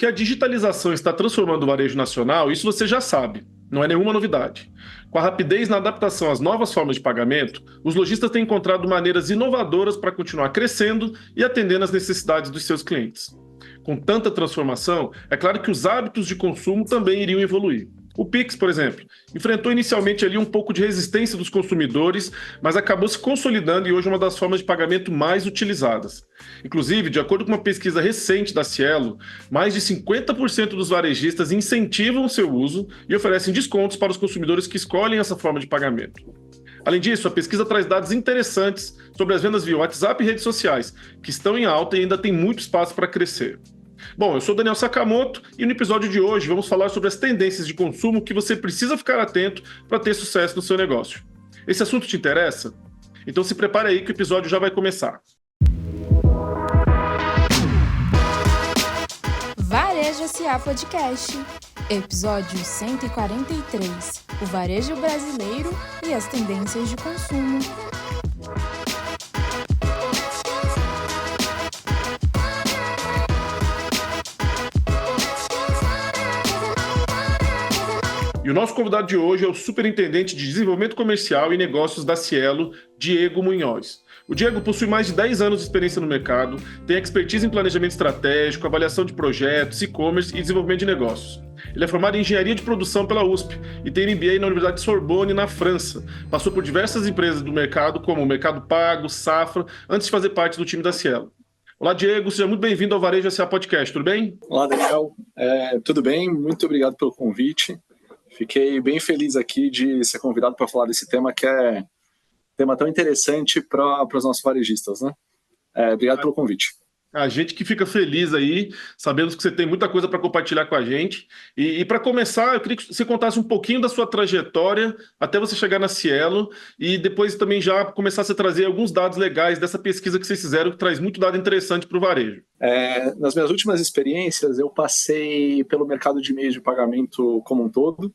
Que a digitalização está transformando o varejo nacional, isso você já sabe, não é nenhuma novidade. Com a rapidez na adaptação às novas formas de pagamento, os lojistas têm encontrado maneiras inovadoras para continuar crescendo e atendendo às necessidades dos seus clientes. Com tanta transformação, é claro que os hábitos de consumo também iriam evoluir. O Pix, por exemplo, enfrentou inicialmente ali um pouco de resistência dos consumidores, mas acabou se consolidando e hoje é uma das formas de pagamento mais utilizadas. Inclusive, de acordo com uma pesquisa recente da Cielo, mais de 50% dos varejistas incentivam o seu uso e oferecem descontos para os consumidores que escolhem essa forma de pagamento. Além disso, a pesquisa traz dados interessantes sobre as vendas via WhatsApp e redes sociais, que estão em alta e ainda tem muito espaço para crescer. Bom, eu sou Daniel Sakamoto e no episódio de hoje vamos falar sobre as tendências de consumo que você precisa ficar atento para ter sucesso no seu negócio. Esse assunto te interessa? Então se prepare aí que o episódio já vai começar. Varejo S.A. Podcast, episódio 143, o varejo brasileiro e as tendências de consumo. E o nosso convidado de hoje é o Superintendente de Desenvolvimento Comercial e Negócios da Cielo, Diego Munhoz. O Diego possui mais de 10 anos de experiência no mercado, tem expertise em planejamento estratégico, avaliação de projetos, e-commerce e desenvolvimento de negócios. Ele é formado em Engenharia de Produção pela USP e tem MBA na Universidade de Sorbonne, na França. Passou por diversas empresas do mercado, como o Mercado Pago, Safra, antes de fazer parte do time da Cielo. Olá, Diego, seja muito bem-vindo ao Varejo S.A. Podcast, tudo bem? Olá, Daniel. Tudo bem? Muito obrigado pelo convite. Fiquei bem feliz aqui de ser convidado para falar desse tema que é um tema tão interessante para os nossos varejistas, né? Obrigado pelo convite. A gente que fica feliz aí, sabemos que você tem muita coisa para compartilhar com a gente. E para começar, eu queria que você contasse um pouquinho da sua trajetória até você chegar na Cielo e depois também já começasse a trazer alguns dados legais dessa pesquisa que vocês fizeram, que traz muito dado interessante para o varejo. Nas minhas últimas experiências, eu passei pelo mercado de meios de pagamento como um todo.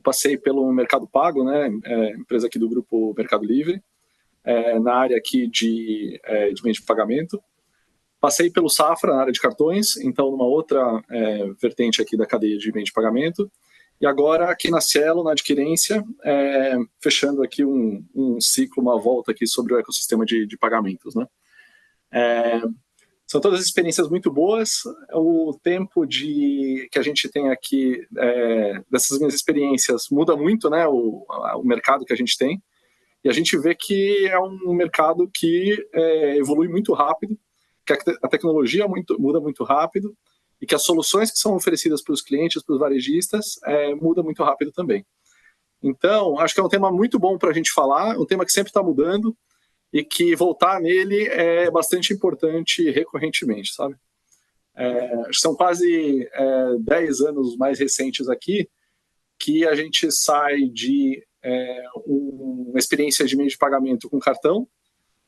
Passei pelo Mercado Pago, né, empresa aqui do grupo Mercado Livre, na área aqui de meio de pagamento. Passei pelo Safra, na área de cartões, então numa outra vertente aqui da cadeia de meio de pagamento. E agora aqui na Cielo, na adquirência, fechando aqui um ciclo, uma volta aqui sobre o ecossistema de pagamentos, né. São todas experiências muito boas. O tempo que a gente tem aqui dessas minhas experiências muda muito, né, o mercado que a gente tem. E a gente vê que é um mercado que evolui muito rápido, que a tecnologia muda muito rápido e que as soluções que são oferecidas para os clientes, para os varejistas, muda muito rápido também. Então, acho que é um tema muito bom para a gente falar, um tema que sempre está mudando, e que voltar nele é bastante importante recorrentemente, sabe? São quase 10 anos mais recentes aqui que a gente sai de uma experiência de meio de pagamento com cartão,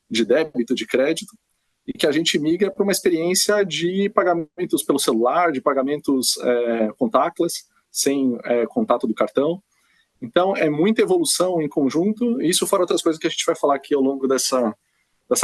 de débito, de crédito, e que a gente migra para uma experiência de pagamentos pelo celular, de pagamentos contactless, sem contato do cartão. Então, é muita evolução em conjunto, e isso fora outras coisas que a gente vai falar aqui ao longo dessa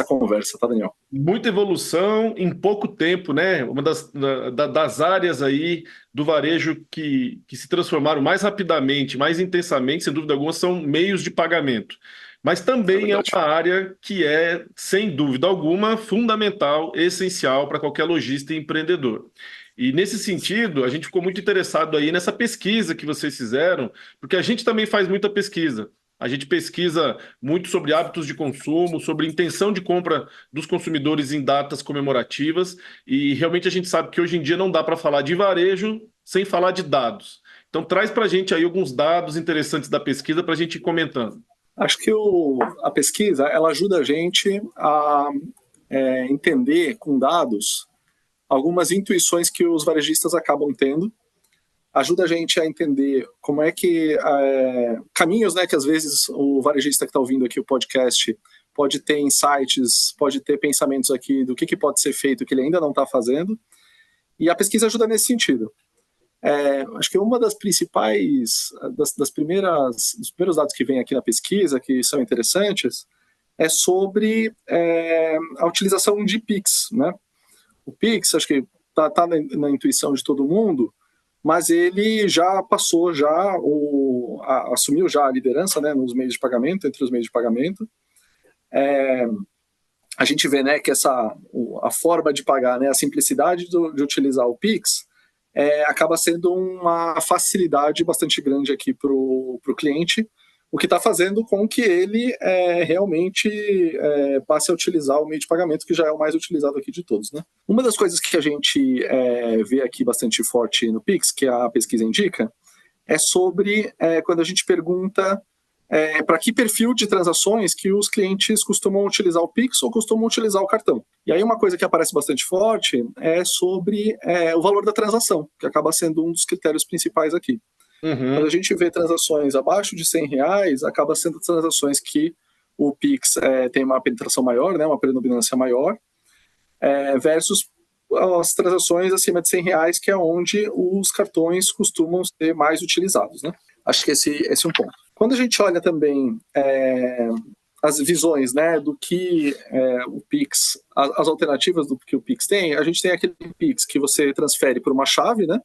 conversa, tá, Daniel? Muita evolução em pouco tempo, né? Uma das áreas aí do varejo que se transformaram mais rapidamente, mais intensamente, sem dúvida alguma, são meios de pagamento. Mas também é uma área que é, sem dúvida alguma, fundamental, essencial para qualquer lojista e empreendedor. E nesse sentido, a gente ficou muito interessado aí nessa pesquisa que vocês fizeram, porque a gente também faz muita pesquisa. A gente pesquisa muito sobre hábitos de consumo, sobre intenção de compra dos consumidores em datas comemorativas, e realmente a gente sabe que hoje em dia não dá para falar de varejo sem falar de dados. Então traz para a gente aí alguns dados interessantes da pesquisa para a gente ir comentando. Acho que a pesquisa ela ajuda a gente a entender com dados algumas intuições que os varejistas acabam tendo, ajuda a gente a entender como é que caminhos, né, que às vezes o varejista que está ouvindo aqui o podcast pode ter insights, pode ter pensamentos aqui do que pode ser feito que ele ainda não está fazendo, e a pesquisa ajuda nesse sentido. Acho que uma das principais, dos primeiros dados que vem aqui na pesquisa, que são interessantes, é sobre a utilização de Pix, né? O Pix, acho que tá na intuição de todo mundo, mas ele já passou, assumiu já a liderança, né, nos meios de pagamento, entre os meios de pagamento. A gente vê, né, que a forma de pagar, né, a simplicidade de utilizar o Pix, acaba sendo uma facilidade bastante grande aqui para o cliente, o que está fazendo com que ele realmente passe a utilizar o meio de pagamento, que já é o mais utilizado aqui de todos, né? Uma das coisas que a gente vê aqui bastante forte no Pix, que a pesquisa indica, é sobre quando a gente pergunta para que perfil de transações que os clientes costumam utilizar o Pix ou costumam utilizar o cartão. E aí uma coisa que aparece bastante forte é sobre o valor da transação, que acaba sendo um dos critérios principais aqui. Quando a gente vê transações abaixo de R$100, acaba sendo transações que o Pix tem uma penetração maior, né, uma predominância maior, versus as transações acima de R$100, que é onde os cartões costumam ser mais utilizados, né? Acho que esse é um ponto. Quando a gente olha também as visões, né, do que o Pix, as alternativas do que o Pix tem, a gente tem aquele Pix que você transfere por uma chave, né?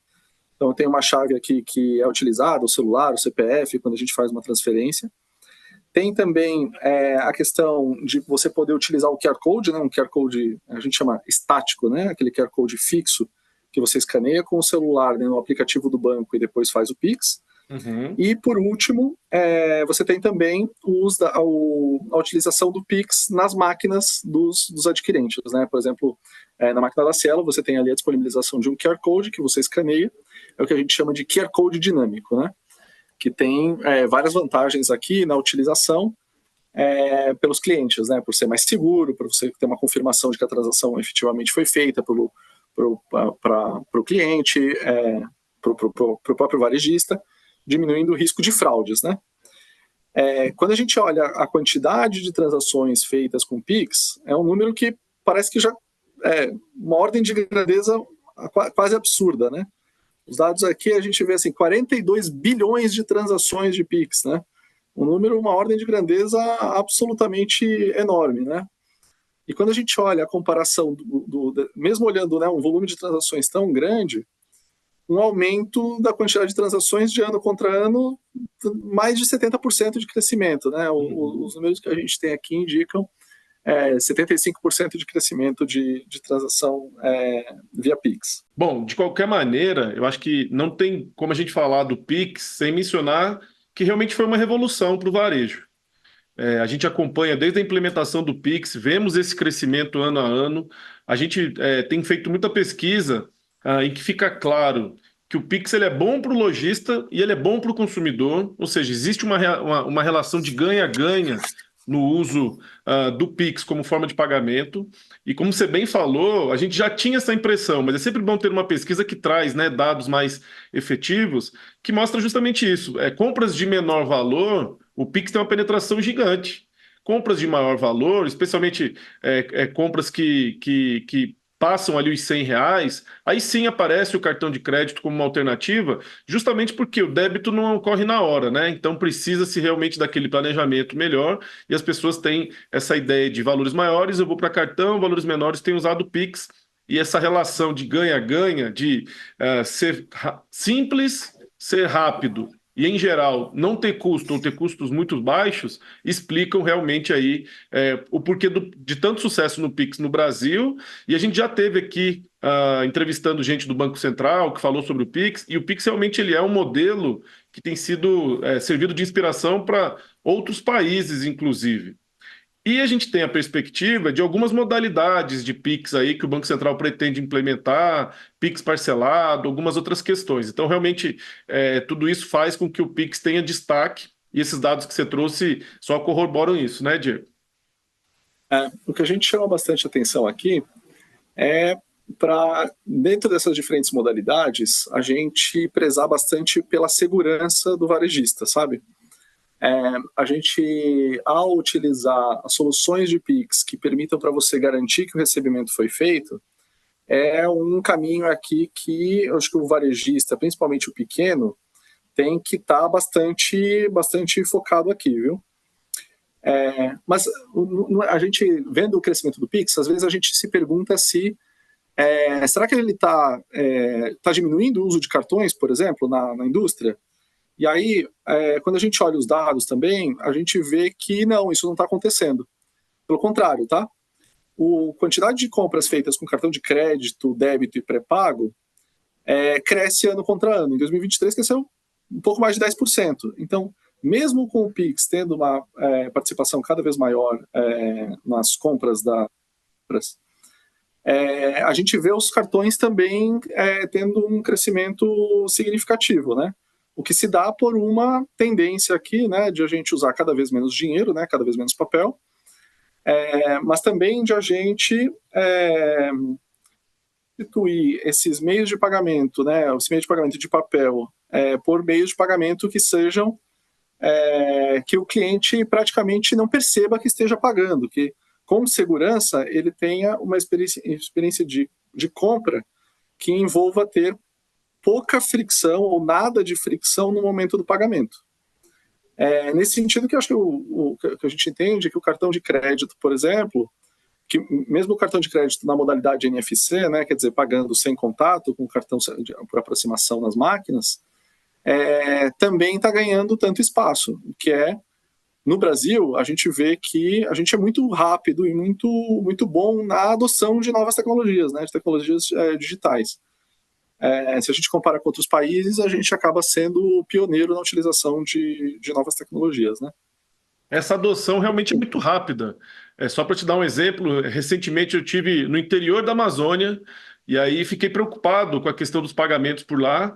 Então tem uma chave aqui que é utilizada, o celular, o CPF, quando a gente faz uma transferência. Tem também a questão de você poder utilizar o QR Code, né? Um QR Code, a gente chama estático, né? Aquele QR Code fixo que você escaneia com o celular, né, no aplicativo do banco e depois faz o Pix. E, por último, você tem também a utilização do Pix nas máquinas dos adquirentes, né? Por exemplo, na máquina da Cielo, você tem ali a disponibilização de um QR Code que você escaneia, é o que a gente chama de QR Code dinâmico, né? Que tem várias vantagens aqui na utilização pelos clientes, né? Por ser mais seguro, para você ter uma confirmação de que a transação efetivamente foi feita para o cliente, para o próprio varejista, diminuindo o risco de fraudes, né? Quando a gente olha a quantidade de transações feitas com Pix, é um número que parece que já é uma ordem de grandeza quase absurda, né? Os dados aqui a gente vê assim, 42 bilhões de transações de Pix, né? Um número, uma ordem de grandeza absolutamente enorme, né? E quando a gente olha a comparação, mesmo olhando, né, um volume de transações tão grande, um aumento da quantidade de transações de ano contra ano, mais de 70% de crescimento, né? Os números que a gente tem aqui indicam 75% de crescimento de transação via Pix. Bom, de qualquer maneira, eu acho que não tem como a gente falar do Pix sem mencionar que realmente foi uma revolução para o varejo. A gente acompanha desde a implementação do Pix, vemos esse crescimento ano a ano. A gente tem feito muita pesquisa em que fica claro que o Pix ele é bom para o lojista e ele é bom para o consumidor, ou seja, existe uma relação de ganha-ganha no uso do Pix como forma de pagamento. E como você bem falou, a gente já tinha essa impressão, mas é sempre bom ter uma pesquisa que traz, né, dados mais efetivos, que mostra justamente isso. Compras de menor valor, o Pix tem uma penetração gigante. Compras de maior valor, especialmente compras que passam ali os R$100, aí sim aparece o cartão de crédito como uma alternativa, justamente porque o débito não ocorre na hora, né? Então precisa-se realmente daquele planejamento melhor e as pessoas têm essa ideia de valores maiores, eu vou para cartão, valores menores têm usado o Pix, e essa relação de ganha-ganha, de ser simples, ser rápido e, em geral, não ter custo ou ter custos muito baixos, explicam realmente aí o porquê de tanto sucesso no Pix no Brasil. E a gente já teve aqui entrevistando gente do Banco Central que falou sobre o Pix, e o Pix realmente ele é um modelo que tem sido servido de inspiração para outros países, inclusive. E a gente tem a perspectiva de algumas modalidades de Pix aí que o Banco Central pretende implementar, Pix parcelado, algumas outras questões. Então, realmente, tudo isso faz com que o Pix tenha destaque, e esses dados que você trouxe só corroboram isso, né, Diego? O que a gente chama bastante atenção aqui é para, dentro dessas diferentes modalidades, a gente prezar bastante pela segurança do varejista, sabe? A gente, ao utilizar as soluções de Pix que permitam para você garantir que o recebimento foi feito, é um caminho aqui que eu acho que o varejista, principalmente o pequeno, tem que estar bastante focado aqui, viu? Mas a gente, vendo o crescimento do Pix, às vezes a gente se pergunta se Será que ele está diminuindo o uso de cartões, por exemplo, na indústria? E aí, quando a gente olha os dados também, a gente vê que não, isso não está acontecendo. Pelo contrário, tá? A quantidade de compras feitas com cartão de crédito, débito e pré-pago cresce ano contra ano. Em 2023 cresceu um pouco mais de 10%. Então, mesmo com o Pix tendo uma participação cada vez maior nas compras a gente vê os cartões também tendo um crescimento significativo, né? O que se dá por uma tendência aqui, né, de a gente usar cada vez menos dinheiro, né, cada vez menos papel, mas também de a gente substituir esses meios de pagamento, né, esse meio de pagamento de papel, por meios de pagamento que sejam que o cliente praticamente não perceba que esteja pagando, que com segurança ele tenha uma experiência de compra que envolva ter pouca fricção ou nada de fricção no momento do pagamento. Nesse sentido que eu acho que a gente entende que o cartão de crédito, por exemplo, que mesmo o cartão de crédito na modalidade NFC, né, quer dizer, pagando sem contato, com o cartão por aproximação nas máquinas, também está ganhando tanto espaço, que no Brasil, a gente vê que a gente é muito rápido e muito, muito bom na adoção de novas tecnologias, né, de tecnologias digitais. Se a gente compara com outros países, a gente acaba sendo pioneiro na utilização de novas tecnologias, né? Essa adoção realmente é muito rápida. Só para te dar um exemplo, recentemente eu tive no interior da Amazônia e aí fiquei preocupado com a questão dos pagamentos por lá.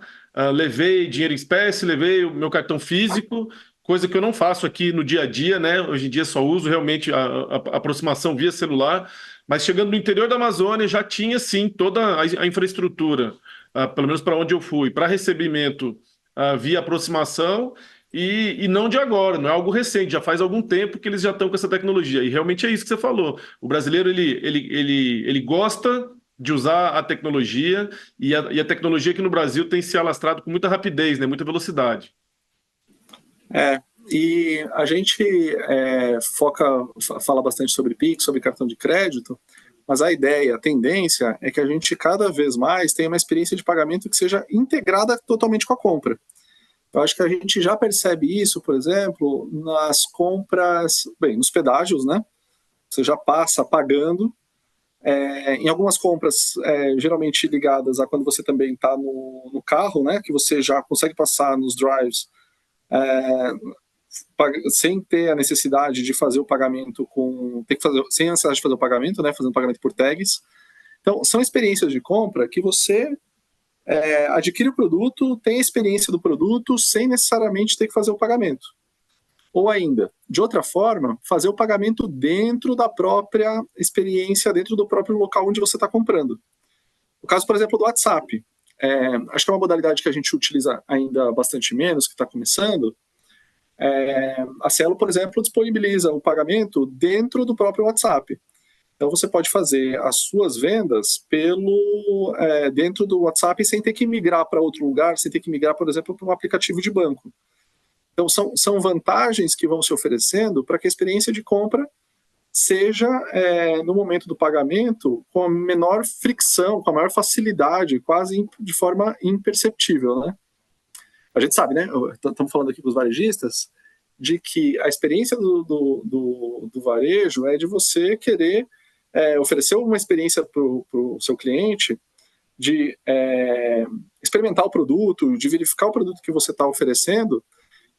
Levei dinheiro em espécie, levei o meu cartão físico, coisa que eu não faço aqui no dia a dia, né? Hoje em dia só uso realmente a aproximação via celular, mas chegando no interior da Amazônia já tinha sim toda a infraestrutura, pelo menos para onde eu fui, para recebimento via aproximação. E não de agora, não é algo recente, já faz algum tempo que eles já estão com essa tecnologia. E realmente é isso que você falou. O brasileiro ele gosta de usar a tecnologia e a tecnologia aqui no Brasil tem se alastrado com muita rapidez, né, muita velocidade. E a gente fala bastante sobre Pix, sobre cartão de crédito, mas a ideia, a tendência é que a gente cada vez mais tenha uma experiência de pagamento que seja integrada totalmente com a compra. Eu acho que a gente já percebe isso, por exemplo, nas compras, nos pedágios, né? Você já passa pagando. Em algumas compras, geralmente ligadas a quando você também está no carro, né? Que você já consegue passar nos drives sem ter a necessidade de fazer o pagamento sem a necessidade de fazer o pagamento, né? Fazendo o pagamento por tags. Então, são experiências de compra que você adquire o produto, tem a experiência do produto sem necessariamente ter que fazer o pagamento. Ou ainda, de outra forma, fazer o pagamento dentro da própria experiência, dentro do próprio local onde você está comprando. O caso, por exemplo, do WhatsApp. Acho que é uma modalidade que a gente utiliza ainda bastante menos, que está começando. A Cielo, por exemplo, disponibiliza o pagamento dentro do próprio WhatsApp. Então, você pode fazer as suas vendas dentro do WhatsApp sem ter que migrar para outro lugar, sem ter que migrar, por exemplo, para um aplicativo de banco. Então, são vantagens que vão se oferecendo para que a experiência de compra seja, no momento do pagamento, com a menor fricção, com a maior facilidade, quase de forma imperceptível, né? A gente sabe, né? Estamos falando aqui com os varejistas, de que a experiência do varejo é de você querer oferecer uma experiência para o seu cliente de experimentar o produto, de verificar o produto que você está oferecendo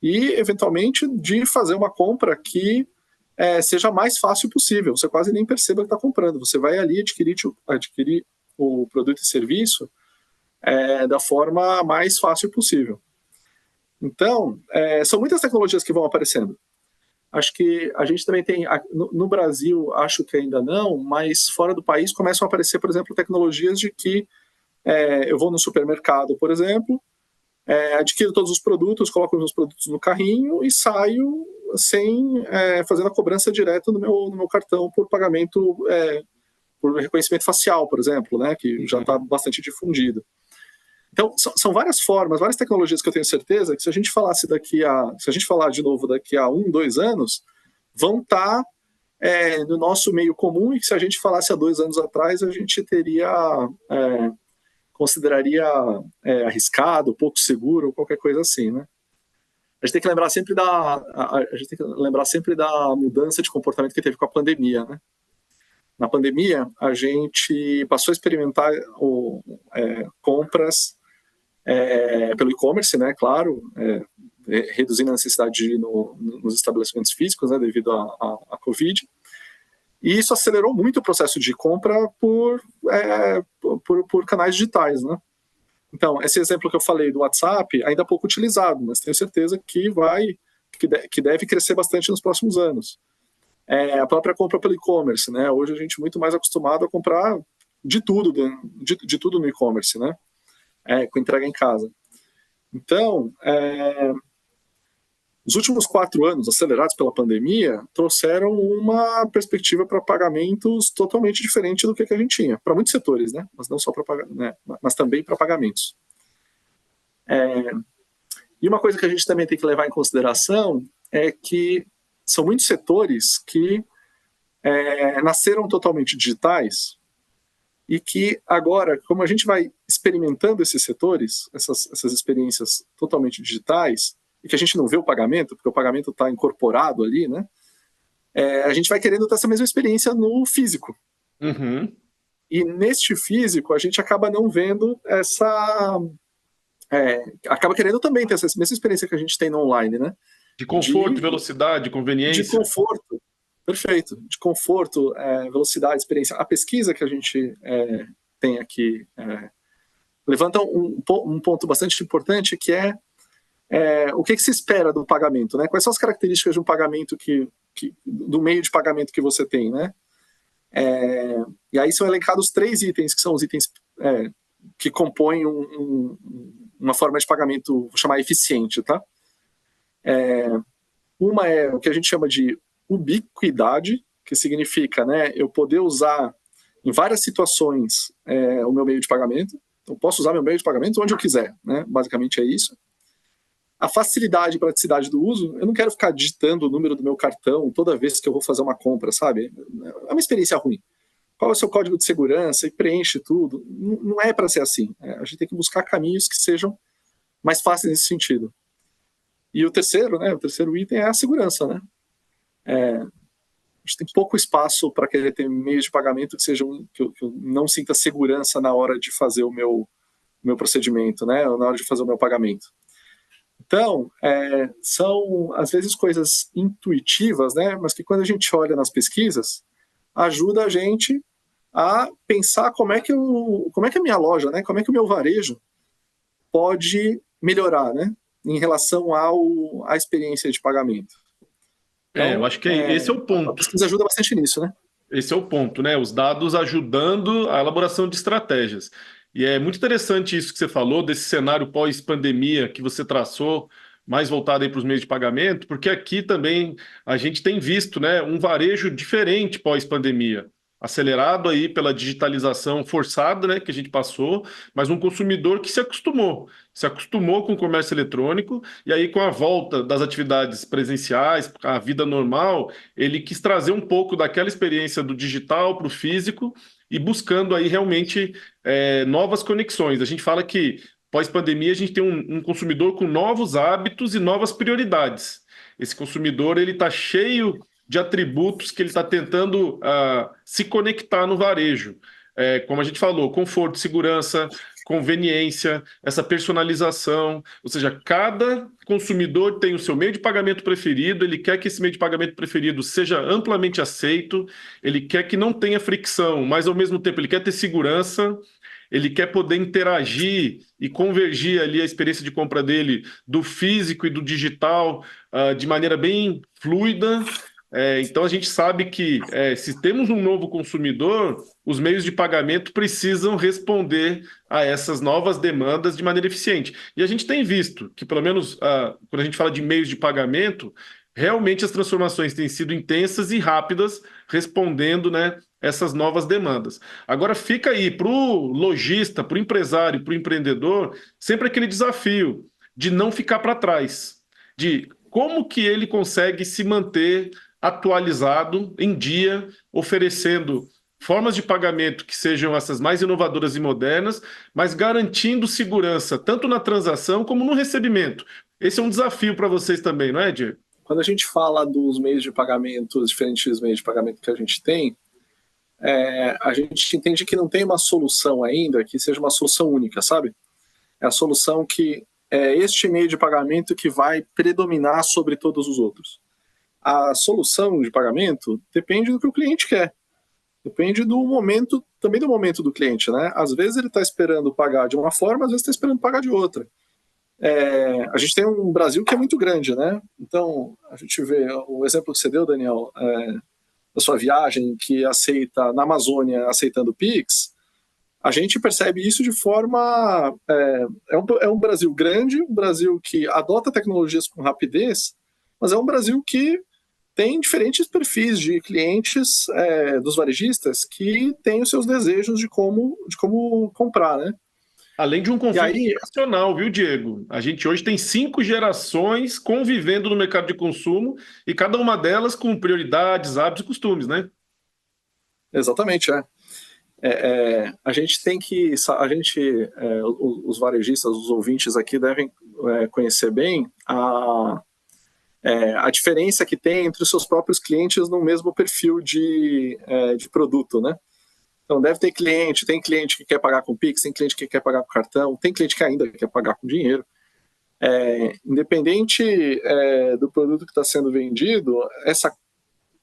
e, eventualmente, de fazer uma compra que seja mais fácil possível. Você quase nem perceba que está comprando. Você vai ali adquirir o produto e serviço da forma mais fácil possível. Então, são muitas tecnologias que vão aparecendo. Acho que a gente também tem, no Brasil, acho que ainda não, mas fora do país começam a aparecer, por exemplo, tecnologias de que eu vou no supermercado, por exemplo, adquiro todos os produtos, coloco os meus produtos no carrinho e saio sem fazendo a cobrança direta no meu cartão por pagamento, por reconhecimento facial, por exemplo, né, que já está bastante difundido. Então, são várias formas, várias tecnologias que eu tenho certeza que se a gente falar de novo daqui a 1, 2 anos, vão estar no nosso meio comum, e que se a gente falasse há 2 anos atrás, a gente consideraria arriscado, pouco seguro, ou qualquer coisa assim, né? A gente tem que lembrar sempre da mudança de comportamento que teve com a pandemia, né? Na pandemia, a gente passou a experimentar compras pelo e-commerce, né? Claro, reduzindo a necessidade de ir nos estabelecimentos físicos, né? Devido à Covid. E isso acelerou muito o processo de compra por canais digitais, né? Então, esse exemplo que eu falei do WhatsApp ainda é pouco utilizado, mas tenho certeza que deve crescer bastante nos próximos anos. A própria compra pelo e-commerce, né? Hoje a gente é muito mais acostumado a comprar de tudo no e-commerce, né? Com entrega em casa. Então, os últimos 4 anos, acelerados pela pandemia, trouxeram uma perspectiva para pagamentos totalmente diferente do que a gente tinha, para muitos setores, né? Mas não só mas também para pagamentos. E uma coisa que a gente também tem que levar em consideração é que são muitos setores que nasceram totalmente digitais e que agora, como a gente vai experimentando esses setores, essas experiências totalmente digitais, e que a gente não vê o pagamento, porque o pagamento está incorporado ali, né? A gente vai querendo ter essa mesma experiência no físico. Uhum. E neste físico, a gente acaba não vendo acaba querendo também ter essa mesma experiência que a gente tem no online, né? De conforto, velocidade, conveniência. De conforto, perfeito. De conforto, velocidade, experiência. A pesquisa que a gente tem aqui levanta um ponto bastante importante, que o que se espera do pagamento, né? Quais são as características de um pagamento do meio de pagamento que você tem, né? E aí são elencados 3 itens, que são os itens que compõem uma forma de pagamento, vou chamar eficiente, tá? Uma é o que a gente chama de ubiquidade, que significa, né, eu poder usar em várias situações o meu meio de pagamento. Eu posso usar meu meio de pagamento onde eu quiser, né? Basicamente é isso. A facilidade e praticidade do uso, eu não quero ficar digitando o número do meu cartão toda vez que eu vou fazer uma compra, sabe? É uma experiência ruim. Qual é o seu código de segurança e preenche tudo. Não é para ser assim. A gente tem que buscar caminhos que sejam mais fáceis nesse sentido. E o terceiro item é a segurança, né? A gente tem pouco espaço para querer ter meios de pagamento que eu não sinta segurança na hora de fazer o meu procedimento, né? Ou na hora de fazer o meu pagamento. Então, são, às vezes, coisas intuitivas, né? Mas que quando a gente olha nas pesquisas, ajuda a gente a pensar como é que a minha loja, né? Como é que o meu varejo pode melhorar, né? Em relação à experiência de pagamento. Então, eu acho que esse é o ponto. A pesquisa ajuda bastante nisso, né? Esse é o ponto, né? Os dados ajudando a elaboração de estratégias. E é muito interessante isso que você falou, desse cenário pós-pandemia que você traçou, mais voltado aí para os meios de pagamento, porque aqui também a gente tem visto, né, um varejo diferente pós-pandemia, acelerado aí pela digitalização forçada, né, que a gente passou, mas um consumidor que se acostumou com o comércio eletrônico, e aí com a volta das atividades presenciais, a vida normal, ele quis trazer um pouco daquela experiência do digital para o físico, e buscando aí realmente novas conexões. A gente fala que pós-pandemia a gente tem um consumidor com novos hábitos e novas prioridades. Esse consumidor ele está cheio de atributos que ele está tentando se conectar no varejo. Como a gente falou, conforto, segurança, conveniência, essa personalização, ou seja, cada consumidor tem o seu meio de pagamento preferido, ele quer que esse meio de pagamento preferido seja amplamente aceito, ele quer que não tenha fricção, mas ao mesmo tempo ele quer ter segurança, ele quer poder interagir e convergir ali a experiência de compra dele do físico e do digital de maneira bem fluida. Então a gente sabe que se temos um novo consumidor, os meios de pagamento precisam responder a essas novas demandas de maneira eficiente. E a gente tem visto que, pelo menos quando a gente fala de meios de pagamento, realmente as transformações têm sido intensas e rápidas, respondendo, né, essas novas demandas. Agora fica aí para o lojista, para o empresário, para o empreendedor, sempre aquele desafio de não ficar para trás, de como que ele consegue se manter atualizado, em dia, oferecendo formas de pagamento que sejam essas mais inovadoras e modernas, mas garantindo segurança tanto na transação como no recebimento. Esse é um desafio para vocês também, não é, Diego? Quando a gente fala dos meios de pagamento, os diferentes meios de pagamento que a gente tem, a gente entende que não tem uma solução ainda que seja uma solução única, sabe? É a solução que é este meio de pagamento que vai predominar sobre todos os outros. A solução de pagamento depende do que o cliente quer. Depende do momento, também do momento do cliente, né? Às vezes ele está esperando pagar de uma forma, às vezes está esperando pagar de outra. A gente tem um Brasil que é muito grande, né? Então, a gente vê o exemplo que você deu, Daniel, da sua viagem, que aceita, na Amazônia, aceitando Pix, a gente percebe isso de forma... É um Brasil grande, um Brasil que adota tecnologias com rapidez, mas é um Brasil que tem diferentes perfis de clientes dos varejistas que têm os seus desejos de como comprar, né? Além de um conflito geracional, viu, Diego? A gente hoje tem 5 gerações convivendo no mercado de consumo e cada uma delas com prioridades, hábitos e costumes, né? Exatamente, a gente tem que... os varejistas, os ouvintes aqui devem conhecer bem a diferença que tem entre os seus próprios clientes no mesmo perfil de produto, né? Então, tem cliente que quer pagar com Pix, tem cliente que quer pagar com cartão, tem cliente que ainda quer pagar com dinheiro. Independente do produto que está sendo vendido, essa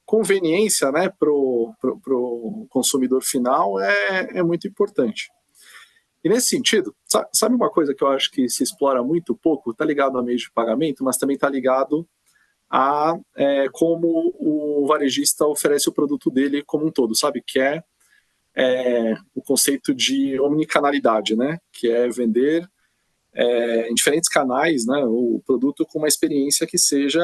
conveniência, né, para o consumidor final é muito importante. E nesse sentido, sabe uma coisa que eu acho que se explora muito pouco? Está ligado a meios de pagamento, mas também está ligado a como o varejista oferece o produto dele como um todo, sabe? Que é o conceito de omnicanalidade, né? Que é vender em diferentes canais, né, o produto com uma experiência que seja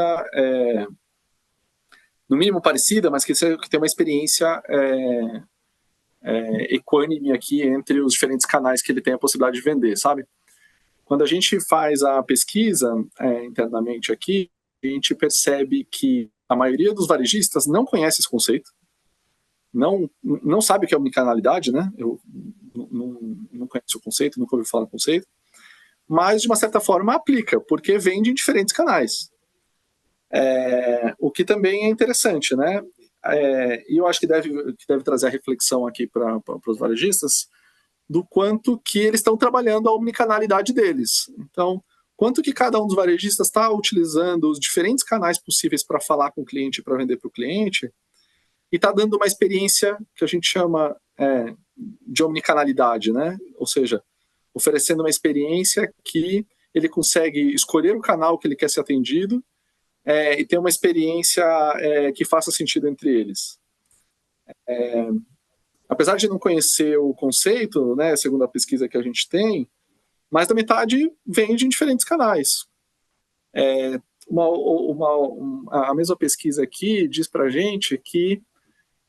no mínimo parecida, mas que tenha uma experiência equânime aqui entre os diferentes canais que ele tem a possibilidade de vender, sabe? Quando a gente faz a pesquisa internamente aqui, a gente percebe que a maioria dos varejistas não conhece esse conceito, não sabe o que é omnicanalidade, né? Eu não conheço o conceito, nunca ouvi falar do conceito, mas de uma certa forma aplica, porque vende em diferentes canais. O que também é interessante, né? E eu acho que deve trazer a reflexão aqui para os varejistas do quanto que eles estão trabalhando a omnicanalidade deles. Então, quanto que cada um dos varejistas está utilizando os diferentes canais possíveis para falar com o cliente, para vender para o cliente, e está dando uma experiência que a gente chama de omnicanalidade, né? Ou seja, oferecendo uma experiência que ele consegue escolher o canal que ele quer ser atendido e ter uma experiência que faça sentido entre eles. Apesar de não conhecer o conceito, né, segundo a pesquisa que a gente tem, mais da metade vende em diferentes canais. A mesma pesquisa aqui diz para a gente que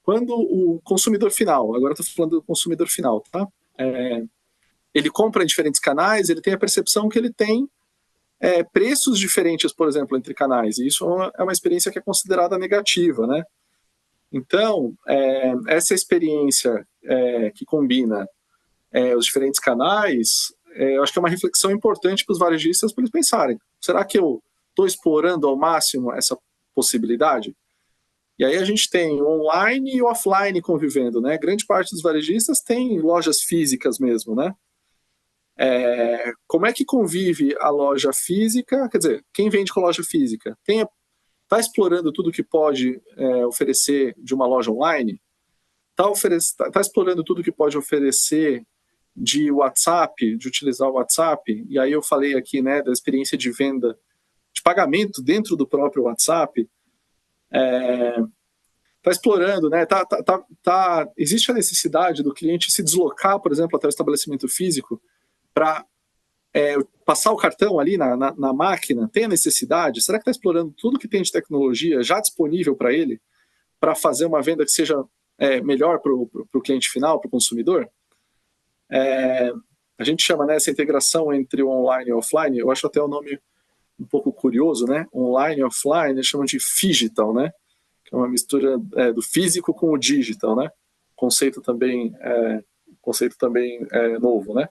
quando o consumidor final, agora estou falando do consumidor final, tá? Ele compra em diferentes canais, ele tem a percepção que ele tem preços diferentes, por exemplo, entre canais, e isso é uma experiência que é considerada negativa, né? Então, essa experiência que combina os diferentes canais, eu acho que é uma reflexão importante para os varejistas para eles pensarem, será que eu estou explorando ao máximo essa possibilidade? E aí a gente tem online e offline convivendo, né? Grande parte dos varejistas tem lojas físicas mesmo, né? Como é que convive a loja física? Quer dizer, quem vende com loja física está explorando tudo que pode oferecer de uma loja online? Está explorando tudo que pode oferecer de WhatsApp, de utilizar o WhatsApp? E aí eu falei aqui, né, da experiência de venda, de pagamento dentro do próprio WhatsApp. Está explorando, né? Existe a necessidade do cliente se deslocar, por exemplo, até o estabelecimento físico para passar o cartão ali na máquina? Tem a necessidade? Será que está explorando tudo que tem de tecnologia já disponível para ele, para fazer uma venda que seja melhor para o cliente final, para o consumidor? A gente chama, né, essa integração entre o online e o offline, eu acho até o nome um pouco curioso, né? Online e offline, eles chamam de phygital, né? que é uma mistura do físico com o digital, né? Conceito também novo, né?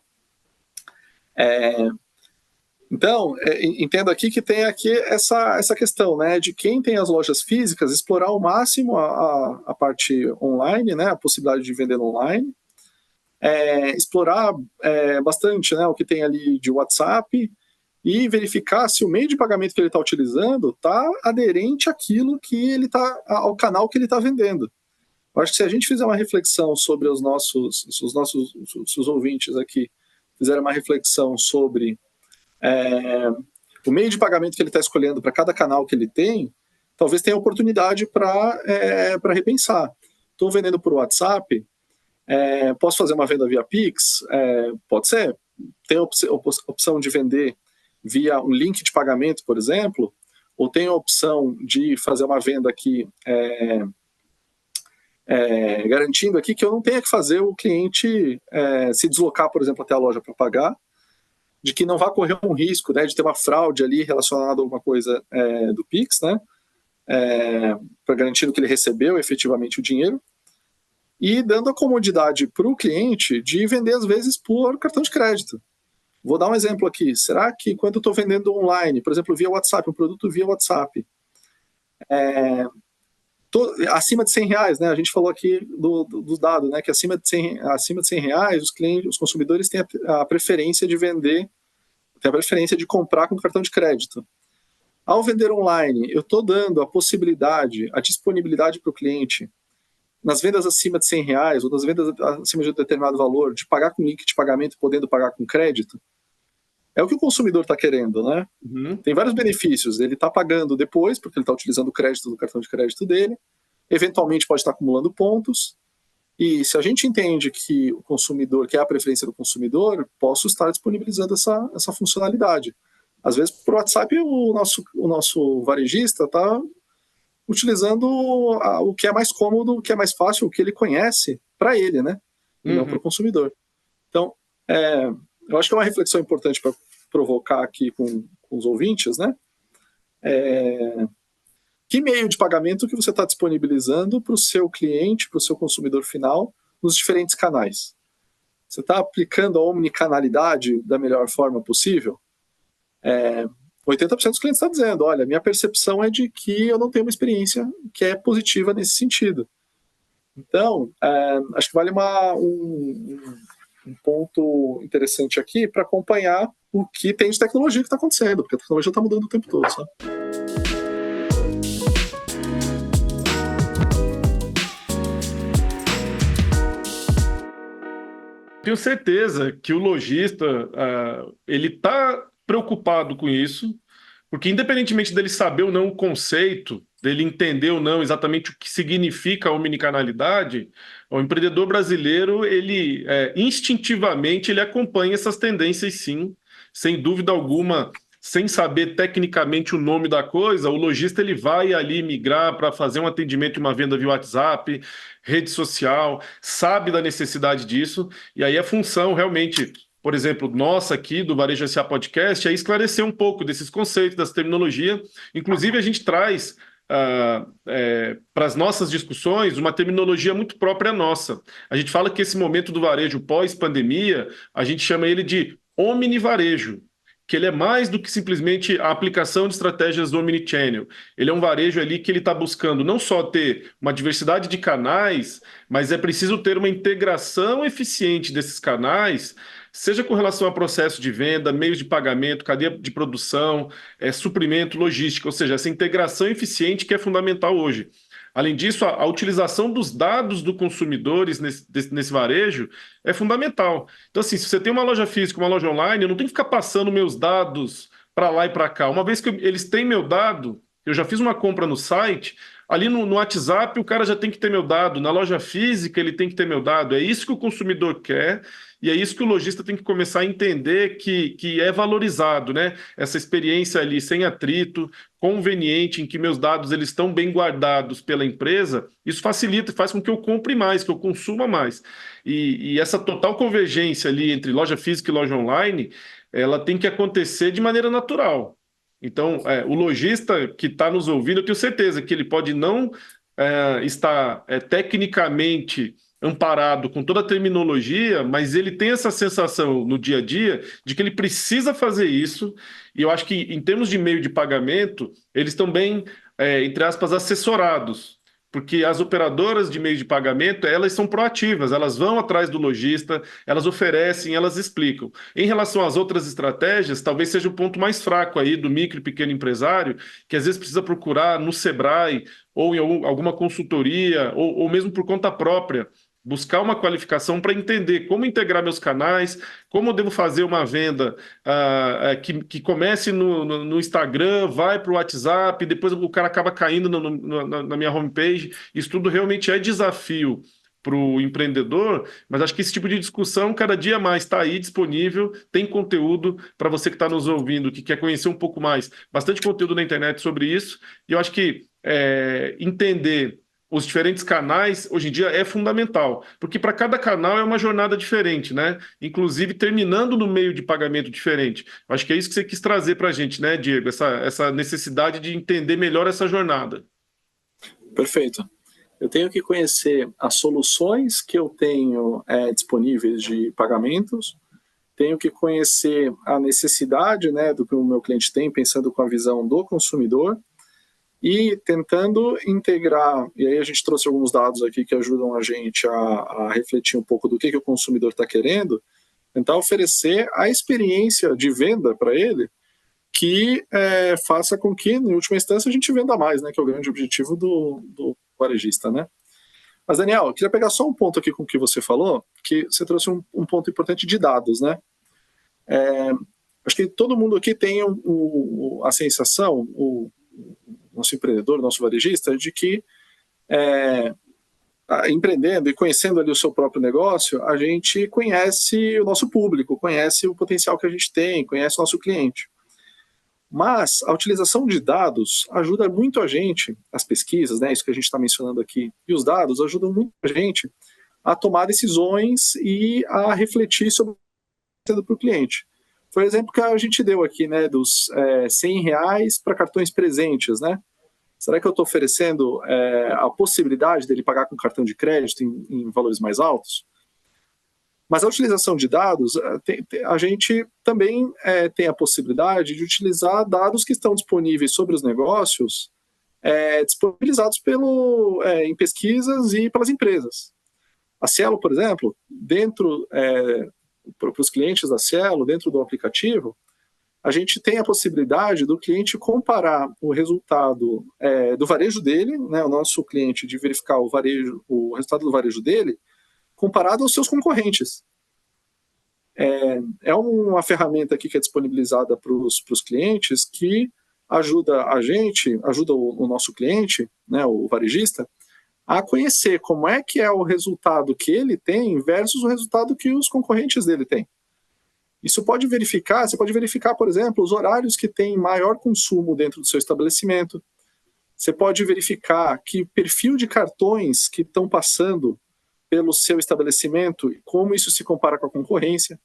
Então, entendo aqui que tem aqui essa questão, né, de quem tem as lojas físicas explorar ao máximo a parte online, né, a possibilidade de vender online, explorar bastante, né, o que tem ali de WhatsApp e verificar se o meio de pagamento que ele está utilizando está aderente àquilo que ele ao canal que ele está vendendo. Eu acho que se a gente fizer uma reflexão sobre os nossos ouvintes aqui, fizerem uma reflexão sobre o meio de pagamento que ele está escolhendo para cada canal que ele tem, talvez tenha oportunidade para repensar. Estou vendendo por WhatsApp, posso fazer uma venda via Pix? Pode ser. Tem a opção de vender via um link de pagamento, por exemplo, ou tem a opção de fazer uma venda aqui garantindo aqui que eu não tenha que fazer o cliente se deslocar, por exemplo, até a loja para pagar, de que não vai correr um risco, né, de ter uma fraude ali relacionada a alguma coisa do Pix, né, para garantir que ele recebeu efetivamente o dinheiro, e dando a comodidade para o cliente de vender, às vezes, por cartão de crédito. Vou dar um exemplo aqui. Será que quando eu estou vendendo online, por exemplo, via WhatsApp, um produto via WhatsApp, acima de R$100, né? A gente falou aqui do dado, né? Que acima de R$100, os consumidores têm a preferência de vender, têm a preferência de comprar com cartão de crédito. Ao vender online, eu estou dando a possibilidade, a disponibilidade para o cliente, nas vendas acima de R$100 ou nas vendas acima de um determinado valor, de pagar com link de pagamento, podendo pagar com crédito. É o que o consumidor está querendo, né? Uhum. Tem vários benefícios. Ele está pagando depois, porque ele está utilizando o crédito do cartão de crédito dele. Eventualmente pode estar acumulando pontos. E se a gente entende que o consumidor, que é a preferência do consumidor, posso estar disponibilizando essa funcionalidade. Às vezes, por WhatsApp, o nosso varejista está utilizando o que é mais cômodo, o que é mais fácil, o que ele conhece para ele, né? E não para o consumidor. Então, eu acho que é uma reflexão importante para provocar aqui com os ouvintes, né? Que meio de pagamento que você está disponibilizando para o seu cliente, para o seu consumidor final, nos diferentes canais? Você está aplicando a omnicanalidade da melhor forma possível? 80% dos clientes estão dizendo, olha, minha percepção é de que eu não tenho uma experiência que é positiva nesse sentido. Então, acho que vale um ponto interessante aqui para acompanhar o que tem de tecnologia que está acontecendo, porque a tecnologia está mudando o tempo todo, sabe? Tenho certeza que o lojista ele está preocupado com isso, porque independentemente dele saber ou não o conceito, dele entender ou não exatamente o que significa a omnicanalidade, o empreendedor brasileiro, ele instintivamente ele acompanha essas tendências, sim, sem dúvida alguma. Sem saber tecnicamente o nome da coisa, o lojista ele vai ali migrar para fazer um atendimento e uma venda via WhatsApp, rede social, sabe da necessidade disso, e aí a função realmente, por exemplo, nossa aqui do Varejo SA Podcast, é esclarecer um pouco desses conceitos, dessa terminologia. Inclusive, a gente traz para as nossas discussões uma terminologia muito própria nossa. A gente fala que esse momento do varejo pós-pandemia, a gente chama ele de omnivarejo, que ele é mais do que simplesmente a aplicação de estratégias do omnichannel. Ele é um varejo ali que ele está buscando não só ter uma diversidade de canais, mas é preciso ter uma integração eficiente desses canais, seja com relação a processo de venda, meios de pagamento, cadeia de produção, suprimento, logística, ou seja, essa integração eficiente que é fundamental hoje. Além disso, a utilização dos dados do consumidores nesse varejo é fundamental. Então, assim, se você tem uma loja física, uma loja online, eu não tenho que ficar passando meus dados para lá e para cá. Uma vez que eles têm meu dado, eu já fiz uma compra no site, ali no WhatsApp o cara já tem que ter meu dado, na loja física ele tem que ter meu dado. É isso que o consumidor quer e é isso que o lojista tem que começar a entender que é valorizado, né? Essa experiência ali sem atrito, conveniente, em que meus dados eles estão bem guardados pela empresa, isso facilita e faz com que eu compre mais, que eu consuma mais. E essa total convergência ali entre loja física e loja online, ela tem que acontecer de maneira natural. Então, o lojista que está nos ouvindo, eu tenho certeza que ele pode não está tecnicamente amparado com toda a terminologia, mas ele tem essa sensação no dia a dia de que ele precisa fazer isso, e eu acho que em termos de meio de pagamento, eles estão bem, entre aspas, assessorados, porque as operadoras de meio de pagamento, elas são proativas, elas vão atrás do lojista, elas oferecem, elas explicam. Em relação às outras estratégias, talvez seja o ponto mais fraco aí do micro e pequeno empresário, que às vezes precisa procurar no Sebrae ou em alguma consultoria, ou mesmo por conta própria, buscar uma qualificação para entender como integrar meus canais, como eu devo fazer uma venda que comece no Instagram, vai para o WhatsApp, depois o cara acaba caindo na minha homepage. Isso tudo realmente é desafio para o empreendedor, mas acho que esse tipo de discussão cada dia mais está aí disponível, tem conteúdo para você que está nos ouvindo, que quer conhecer um pouco mais, bastante conteúdo na internet sobre isso, e eu acho que entender os diferentes canais, hoje em dia, é fundamental, porque para cada canal é uma jornada diferente, né? Inclusive terminando no meio de pagamento diferente. Acho que é isso que você quis trazer para a gente, né, Diego? Essa necessidade de entender melhor essa jornada. Perfeito. Eu tenho que conhecer as soluções que eu tenho disponíveis de pagamentos, tenho que conhecer a necessidade, né, do que o meu cliente tem, pensando com a visão do consumidor, e tentando integrar, e aí a gente trouxe alguns dados aqui que ajudam a gente a refletir um pouco do que o consumidor está querendo, tentar oferecer a experiência de venda para ele que faça com que, em última instância, a gente venda mais, né, que é o grande objetivo do varejista, né? Mas, Daniel, eu queria pegar só um ponto aqui com o que você falou, que você trouxe um ponto importante de dados, né? Acho que todo mundo aqui tem a sensação, nosso empreendedor, nosso varejista, de que empreendendo e conhecendo ali o seu próprio negócio, a gente conhece o nosso público, conhece o potencial que a gente tem, conhece o nosso cliente. Mas a utilização de dados ajuda muito a gente, as pesquisas, né, isso que a gente está mencionando aqui, e os dados ajudam muito a gente a tomar decisões e a refletir sobre o que está sendo para o cliente. Foi o exemplo que a gente deu aqui, né, dos R$100 para cartões presentes, né? Será que eu estou oferecendo a possibilidade dele pagar com cartão de crédito em valores mais altos? Mas a utilização de dados, a gente também tem a possibilidade de utilizar dados que estão disponíveis sobre os negócios, disponibilizados em pesquisas e pelas empresas. A Cielo, por exemplo, para os clientes da Cielo, dentro do aplicativo, a gente tem a possibilidade do cliente comparar o resultado do varejo dele, né, o nosso cliente de verificar o resultado do varejo dele, comparado aos seus concorrentes. É uma ferramenta aqui que é disponibilizada para os clientes que ajuda ajuda o nosso cliente, né, o varejista, a conhecer como é que é o resultado que ele tem versus o resultado que os concorrentes dele têm. Você pode verificar, por exemplo, os horários que tem maior consumo dentro do seu estabelecimento. Você pode verificar que perfil de cartões que estão passando pelo seu estabelecimento e como isso se compara com a concorrência.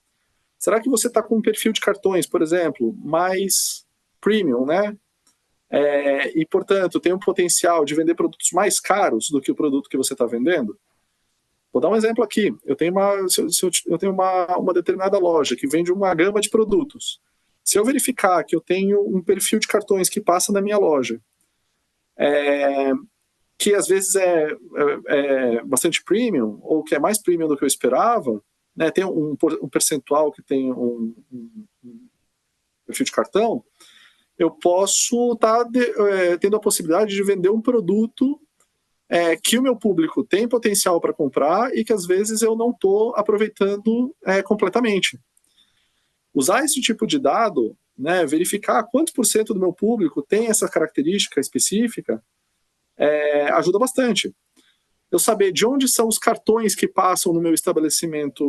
Será que você está com um perfil de cartões, por exemplo, mais premium, né? E, portanto, tem um potencial de vender produtos mais caros do que o produto que você está vendendo? Vou dar um exemplo aqui. Eu tenho uma determinada loja que vende uma gama de produtos. Se eu verificar que eu tenho um perfil de cartões que passa na minha loja, que às vezes é bastante premium, ou que é mais premium do que eu esperava, né, tem um percentual que tem um perfil de cartão, eu posso estar tendo a possibilidade de vender um produto que o meu público tem potencial para comprar e que às vezes eu não estou aproveitando completamente. Usar esse tipo de dado, né, verificar quantos % do meu público tem essa característica específica, ajuda bastante. Eu saber de onde são os cartões que passam no meu estabelecimento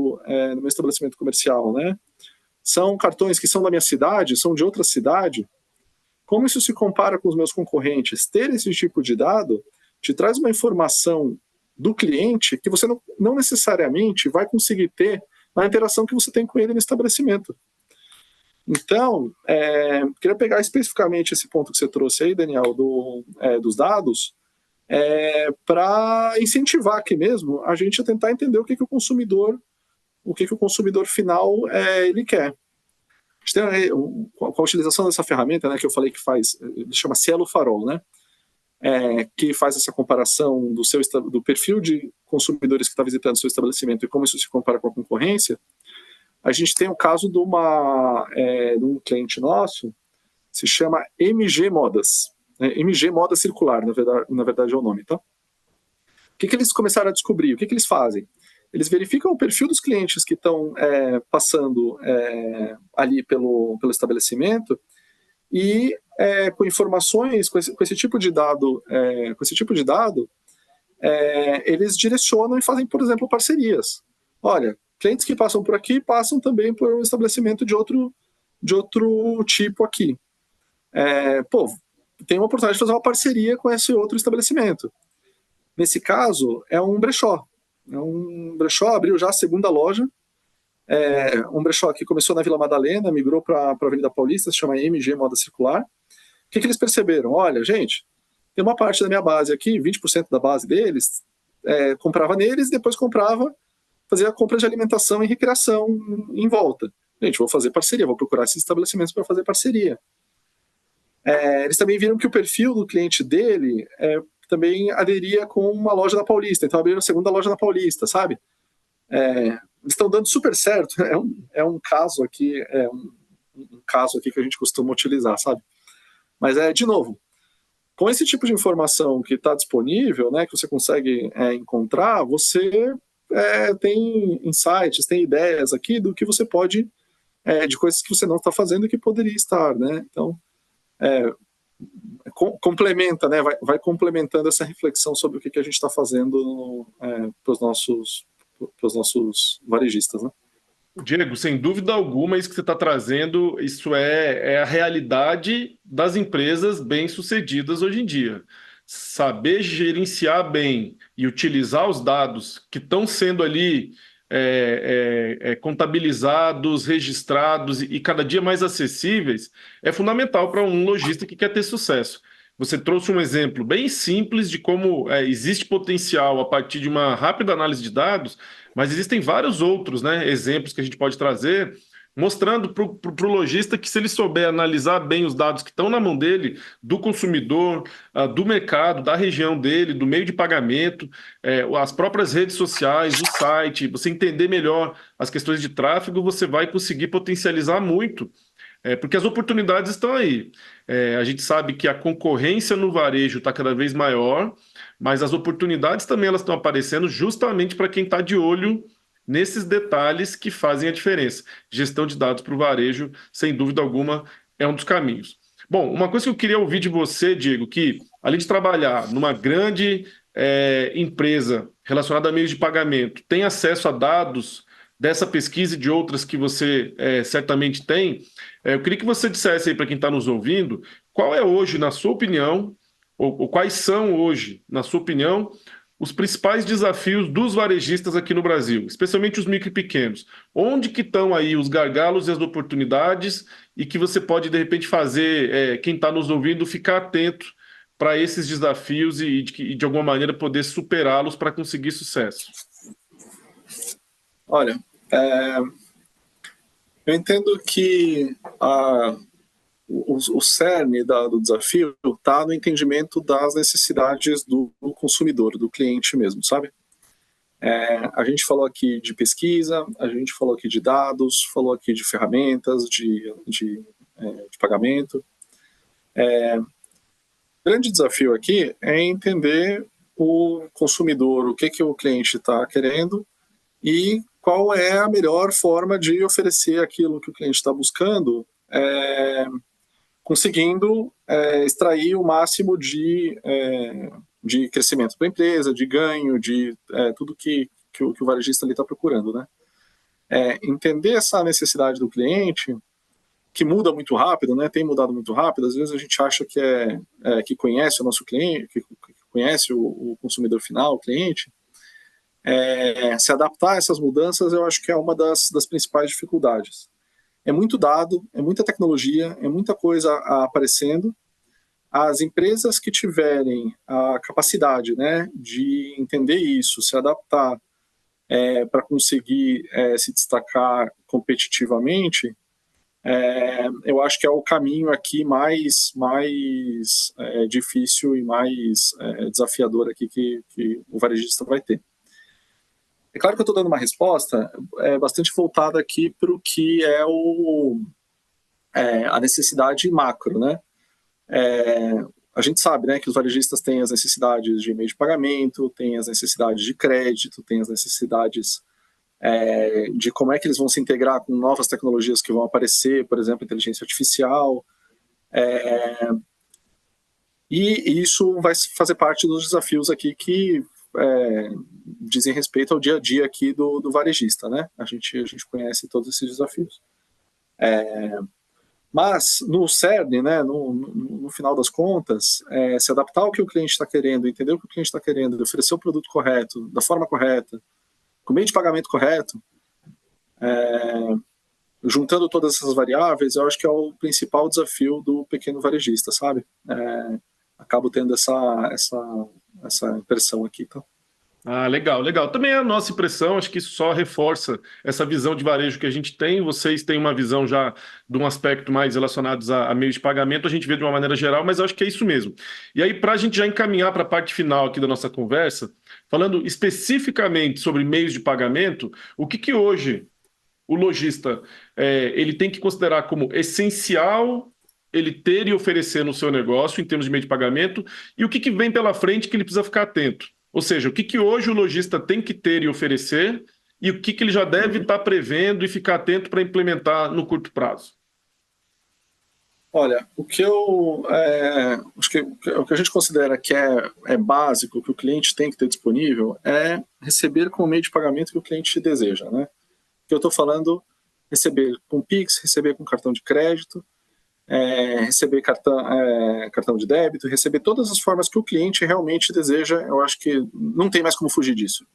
comercial, né? São cartões que são da minha cidade, são de outra cidade. Como isso se compara com os meus concorrentes? Ter esse tipo de dado te traz uma informação do cliente que você não necessariamente vai conseguir ter na interação que você tem com ele no estabelecimento. Então, queria pegar especificamente esse ponto que você trouxe aí, Daniel, dos dados, para incentivar aqui mesmo a gente a tentar entender o que o consumidor final ele quer. Com a utilização dessa ferramenta, né, que eu falei que faz, ele chama Cielo Farol, né, que faz essa comparação do perfil de consumidores que está visitando o seu estabelecimento e como isso se compara com a concorrência. A gente tem o caso de um cliente nosso, se chama MG Modas, né, MG Moda Circular, na verdade é o nome, tá? O que eles começaram a descobrir? O que eles fazem? Eles verificam o perfil dos clientes que estão passando ali pelo estabelecimento e com informações, com esse tipo de dado, eles direcionam e fazem, por exemplo, parcerias. Olha, clientes que passam por aqui passam também por um estabelecimento de outro tipo aqui. Tem uma oportunidade de fazer uma parceria com esse outro estabelecimento. Nesse caso, é um brechó. Abriu já a segunda loja. Um brechó que começou na Vila Madalena, migrou para a Avenida Paulista, se chama MG Moda Circular. O que eles perceberam? Olha, gente, tem uma parte da minha base aqui, 20% da base deles, comprava neles, depois fazia a compra de alimentação e recreação em volta. Gente, vou fazer parceria, vou procurar esses estabelecimentos para fazer parceria. Eles também viram que o perfil do cliente dele também aderia com uma loja na Paulista, então abriram a segunda loja na Paulista, sabe? Eles estão dando super certo, é um caso aqui que a gente costuma utilizar, sabe? Mas de novo, com esse tipo de informação que está disponível, né, que você consegue encontrar, você tem insights, tem ideias aqui do que você pode, de coisas que você não está fazendo e que poderia estar, né? Então, complementa, né? Vai complementando essa reflexão sobre o que a gente está fazendo para os nossos varejistas, né? Diego, sem dúvida alguma, isso que você está trazendo, isso é a realidade das empresas bem-sucedidas hoje em dia. Saber gerenciar bem e utilizar os dados que estão sendo ali contabilizados, registrados e cada dia mais acessíveis é fundamental para um lojista que quer ter sucesso. Você trouxe um exemplo bem simples de como existe potencial a partir de uma rápida análise de dados, mas existem vários outros, né, exemplos que a gente pode trazer, mostrando para o lojista que se ele souber analisar bem os dados que estão na mão dele, do consumidor, do mercado, da região dele, do meio de pagamento, as próprias redes sociais, o site, você entender melhor as questões de tráfego, você vai conseguir potencializar muito, porque as oportunidades estão aí. A gente sabe que a concorrência no varejo está cada vez maior, mas as oportunidades também elas estão aparecendo justamente para quem está de olho nesses detalhes que fazem a diferença. Gestão de dados para o varejo, sem dúvida alguma, é um dos caminhos. Bom, uma coisa que eu queria ouvir de você, Diego, que além de trabalhar numa grande empresa relacionada a meios de pagamento, tem acesso a dados dessa pesquisa e de outras que você certamente tem, eu queria que você dissesse aí para quem está nos ouvindo, qual é hoje, na sua opinião, ou quais são hoje, na sua opinião, os principais desafios dos varejistas aqui no Brasil, especialmente os micro e pequenos. Onde que estão aí os gargalos e as oportunidades e que você pode, de repente, fazer quem está nos ouvindo ficar atento para esses desafios e de alguma maneira, poder superá-los para conseguir sucesso? Olha, eu entendo que o cerne do desafio está no entendimento das necessidades do consumidor, do cliente mesmo, sabe? A gente falou aqui de pesquisa, a gente falou aqui de dados, falou aqui de ferramentas, de pagamento. O grande desafio aqui é entender o consumidor, o que o cliente está querendo e qual é a melhor forma de oferecer aquilo que o cliente está buscando, conseguindo extrair o máximo de crescimento para a empresa, de ganho, de tudo que o varejista está procurando, né? Entender essa necessidade do cliente, que muda muito rápido, né? Tem mudado muito rápido. Às vezes a gente acha que conhece o nosso cliente, que conhece o consumidor final, o cliente. Se adaptar a essas mudanças, eu acho que é uma das principais dificuldades. É muito dado, é muita tecnologia, é muita coisa aparecendo, as empresas que tiverem a capacidade, né, de entender isso, se adaptar para conseguir se destacar competitivamente, eu acho que é o caminho aqui mais difícil e mais desafiador aqui que o varejista vai ter. É claro que eu estou dando uma resposta bastante voltada aqui para o que é a necessidade macro, né? A gente sabe, né, que os varejistas têm as necessidades de meio de pagamento, têm as necessidades de crédito, têm as necessidades de como é que eles vão se integrar com novas tecnologias que vão aparecer, por exemplo, inteligência artificial. E isso vai fazer parte dos desafios aqui que dizem respeito ao dia a dia aqui do varejista, né? A gente conhece todos esses desafios. Mas no cerne, né, no final das contas, se adaptar ao que o cliente está querendo, entender o que o cliente está querendo, oferecer o produto correto, da forma correta, com o meio de pagamento correto, juntando todas essas variáveis, eu acho que é o principal desafio do pequeno varejista, sabe? Acabo tendo essa impressão aqui, tá? Legal, legal. Também é a nossa impressão, acho que isso só reforça essa visão de varejo que a gente tem. Vocês têm uma visão já de um aspecto mais relacionado a meio de pagamento, a gente vê de uma maneira geral, mas eu acho que é isso mesmo. E aí, para a gente já encaminhar para a parte final aqui da nossa conversa, falando especificamente sobre meios de pagamento, o que hoje o lojista ele tem que considerar como essencial ele ter e oferecer no seu negócio em termos de meio de pagamento, e o que vem pela frente que ele precisa ficar atento? Ou seja, o que hoje o lojista tem que ter e oferecer e o que ele já deve estar prevendo e ficar atento para implementar no curto prazo? Olha, acho que o que a gente considera que é básico, que o cliente tem que ter disponível, é receber com o meio de pagamento que o cliente deseja, né? Que eu estou falando, receber com Pix, receber com cartão de crédito, receber cartão de débito, receber todas as formas que o cliente realmente deseja. Eu acho que não tem mais como fugir disso.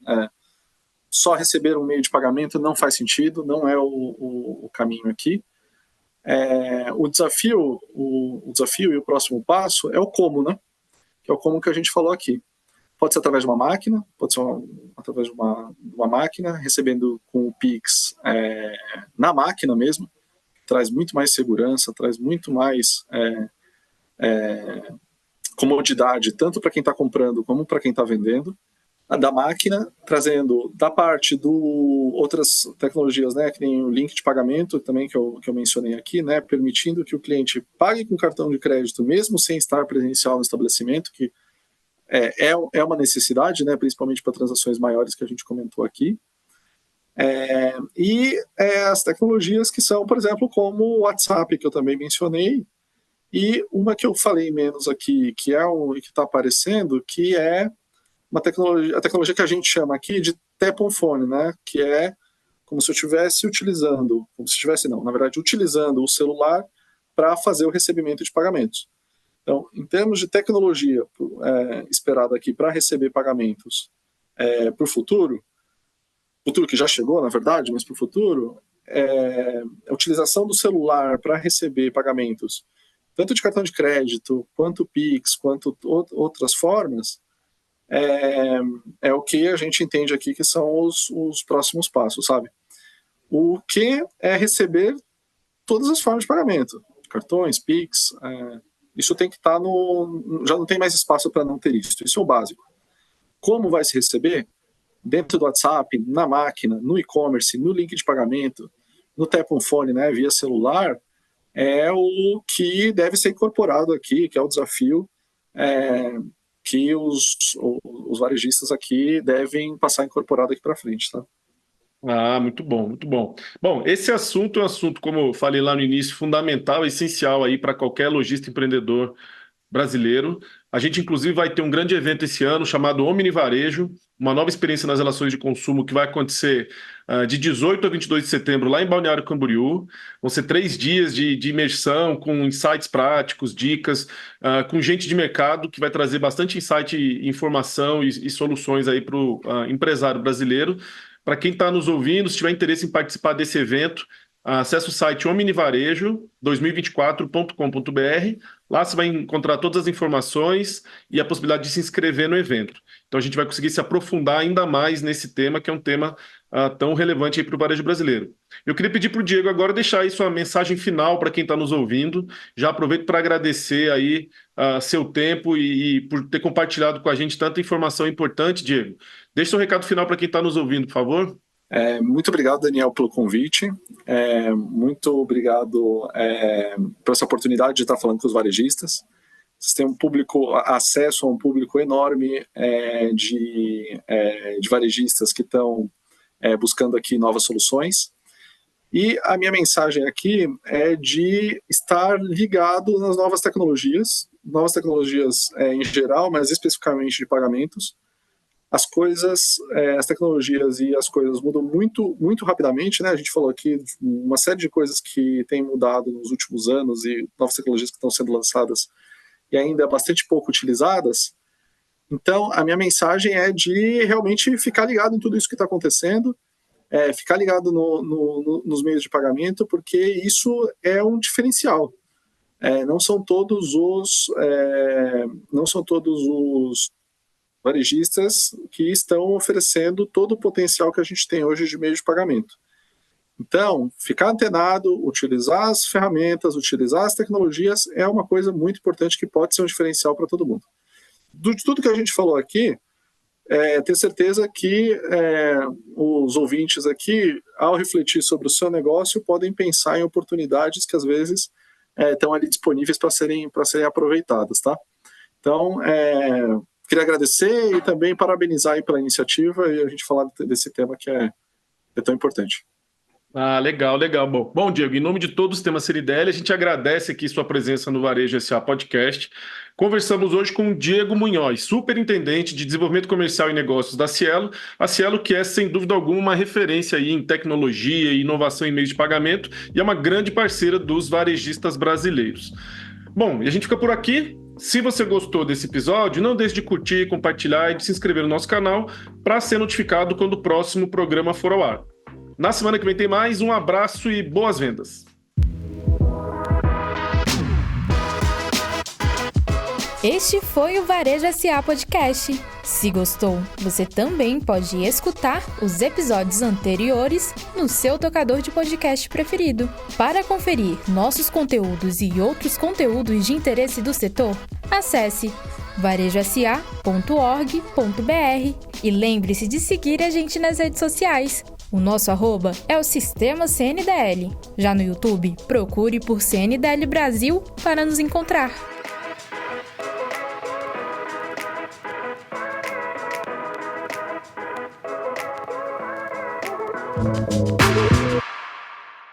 Só receber um meio de pagamento não faz sentido, não é o caminho aqui. O desafio e o próximo passo é o como, né? Que é o como que a gente falou aqui. Pode ser através de uma máquina, pode ser através de uma máquina, recebendo com o Pix na máquina mesmo, traz muito mais segurança, traz muito mais comodidade, tanto para quem está comprando como para quem está vendendo. Da máquina, trazendo da parte outras tecnologias, né, que nem o link de pagamento também que eu mencionei aqui, né, permitindo que o cliente pague com cartão de crédito mesmo sem estar presencial no estabelecimento, que é uma necessidade, né, principalmente para transações maiores que a gente comentou aqui. E as tecnologias que são, por exemplo, como o WhatsApp, que eu também mencionei, e uma que eu falei menos aqui, que está aparecendo, que é a tecnologia que a gente chama aqui de Tap on Phone, né? Que é como se eu estivesse utilizando o celular para fazer o recebimento de pagamentos. Então, em termos de tecnologia esperada aqui para receber pagamentos para o futuro que já chegou, na verdade, mas para o futuro, a utilização do celular para receber pagamentos, tanto de cartão de crédito, quanto Pix, quanto outras formas, é o que a gente entende aqui que são os próximos passos, sabe? O que é receber todas as formas de pagamento, cartões, Pix, isso tem que estar já não tem mais espaço para não ter isso é o básico. Como vai se receber? Dentro do WhatsApp, na máquina, no e-commerce, no link de pagamento, no Tap on Phone, né, via celular, é o que deve ser incorporado aqui, que é o desafio que os varejistas aqui devem passar incorporado aqui para frente, tá? Muito bom, muito bom. Bom, esse assunto é um assunto, como eu falei lá no início, fundamental, essencial aí para qualquer lojista empreendedor brasileiro. A gente, inclusive, vai ter um grande evento esse ano chamado Omni Varejo, uma nova experiência nas relações de consumo que vai acontecer de 18 a 22 de setembro lá em Balneário Camboriú. Vão ser 3 dias de imersão com insights práticos, dicas, com gente de mercado que vai trazer bastante insight, informação e soluções aí para o empresário brasileiro. Para quem está nos ouvindo, se tiver interesse em participar desse evento, acesse o site omnivarejo2024.com.br. Lá você vai encontrar todas as informações e a possibilidade de se inscrever no evento. Então a gente vai conseguir se aprofundar ainda mais nesse tema, que é um tema tão relevante para o varejo brasileiro. Eu queria pedir para o Diego agora deixar aí sua mensagem final para quem está nos ouvindo. Já aproveito para agradecer aí seu tempo e por ter compartilhado com a gente tanta informação importante, Diego. Deixe seu recado final para quem está nos ouvindo, por favor. Muito obrigado, Daniel, pelo convite. Muito obrigado por essa oportunidade de estar falando com os varejistas. Vocês têm acesso a um público enorme de varejistas que estão buscando aqui novas soluções. E a minha mensagem aqui é de estar ligado nas novas tecnologias em geral, mas especificamente de pagamentos. As tecnologias e as coisas mudam muito, muito rapidamente, né? A gente falou aqui uma série de coisas que têm mudado nos últimos anos e novas tecnologias que estão sendo lançadas e ainda bastante pouco utilizadas. Então, a minha mensagem é de realmente ficar ligado em tudo isso que está acontecendo, ficar ligado nos meios de pagamento, porque isso é um diferencial. Não são todos os varejistas que estão oferecendo todo o potencial que a gente tem hoje de meio de pagamento. Então, ficar antenado, utilizar as ferramentas, utilizar as tecnologias é uma coisa muito importante que pode ser um diferencial para todo mundo. De tudo que a gente falou aqui, tenho certeza que os ouvintes aqui, ao refletir sobre o seu negócio, podem pensar em oportunidades que às vezes estão ali disponíveis para serem aproveitadas, tá? Então, queria agradecer e também parabenizar aí pela iniciativa e a gente falar desse tema que é tão importante. Legal. Bom, Diego, em nome de todos os temas CNDL, a gente agradece aqui sua presença no Varejo SA Podcast. Conversamos hoje com o Diego Munhoz, superintendente de Desenvolvimento Comercial e Negócios da Cielo. A Cielo, que é, sem dúvida alguma, uma referência aí em tecnologia e inovação em meios de pagamento e é uma grande parceira dos varejistas brasileiros. Bom, e a gente fica por aqui. Se você gostou desse episódio, não deixe de curtir, compartilhar e de se inscrever no nosso canal para ser notificado quando o próximo programa for ao ar. Na semana que vem tem mais, um abraço e boas vendas! Este foi o Varejo SA Podcast. Se gostou, você também pode escutar os episódios anteriores no seu tocador de podcast preferido. Para conferir nossos conteúdos e outros conteúdos de interesse do setor, acesse varejosa.org.br e lembre-se de seguir a gente nas redes sociais. O nosso @ é o Sistema CNDL. Já no YouTube, procure por CNDL Brasil para nos encontrar.